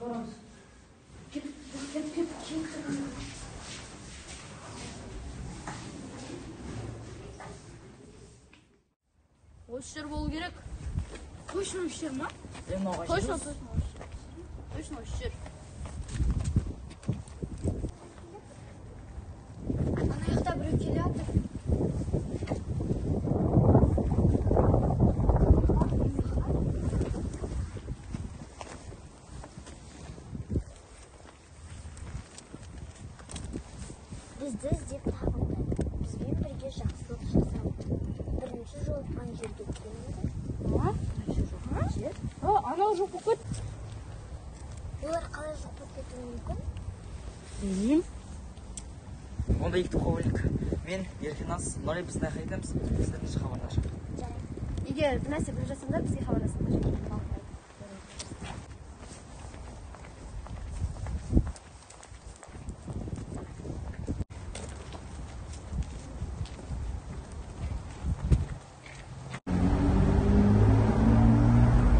барамыз. Кет. Осы жер болу керек. Точно осы жер ма? Точно осы жер. Ана жақта біреу келе жатыр. Бізді іздеп табылды. Бізбен бірге жақсылық жасады. Бірінші жолыққан жерге келіңдер. Бірінші жолыққан жер? Анау жоқ болып кетті. Олар қалай жоқ болып кетуі мүмкін? Білмеймін. Онда екі топқа бөлінейік. Мен, Еркеназ, Нұрай біздің айқа етеміз. Сіздердің хабарласып. Егер бір нәрсе біліп жатсаңдар, бізге хабарласыңдар.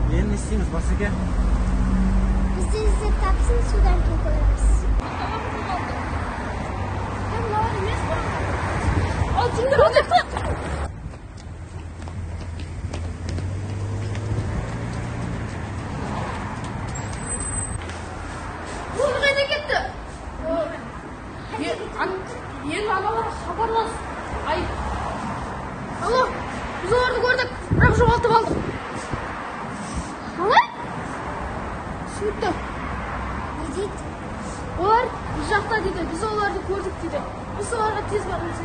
Енді не істейміз, Басеке? Бізді іздеп тапсын, судан кейін көреміз. Ал, сендер өте қақ! Оны қайда кетті? Енді аналарға хабарлас. Ай. Алло, біз оларды көрдік, бірақ жоғалтып алдық. Қалай? Түсінікті. Не дейді? Олар біз жақта дейді, біз оларды көрдік дейді. Біз оларға тез барымыз.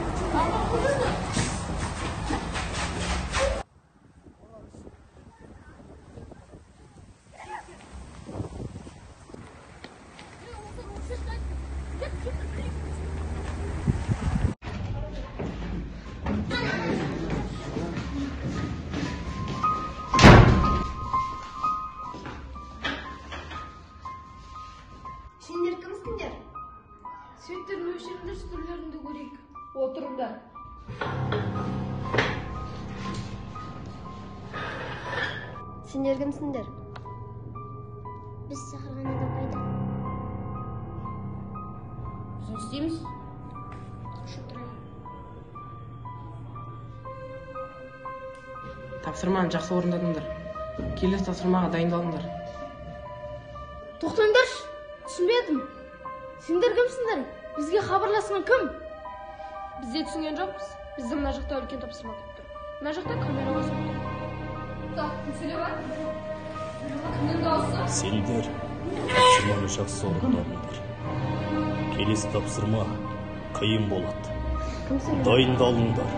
Сендер кімсіңдер? Светтердің өшіріңдер, түрлеріңді көрейік. Отырыңдар. Сендер кімсіңдер? Біз шақырған адам қайда? Біз не істейміз? Шұтырайын. Тапсырманы жақсы орындадыңдар. Келесі тапсырмаға дайындалыңдар. Тоқтаңдаршы, түсінбедім. Сендер кімсіңдер? Бізге хабарласқан кім? Біз де түсінген жоқпыз. Бізді мына жақта үлкен тапсырма күтіп тұр. Мына жақта камера басып тұр. Так, мәселе бар. Кімнің дауысы? Сендер тапсырманы жақсы орындадыңдар. Келесі тапсырма қиын болады. Дайындалыңдар.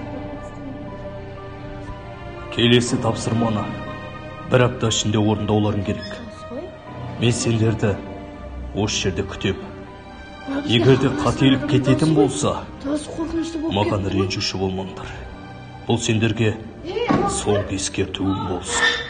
Келесі тапсырманы бір апта ішінде орындауларың керек. Мен сендерді осы жерде күтем. Егер де қателік кететін болса, маған ренжуші болмаңдар. Бұл сендерге соңғы ескертуім болсын.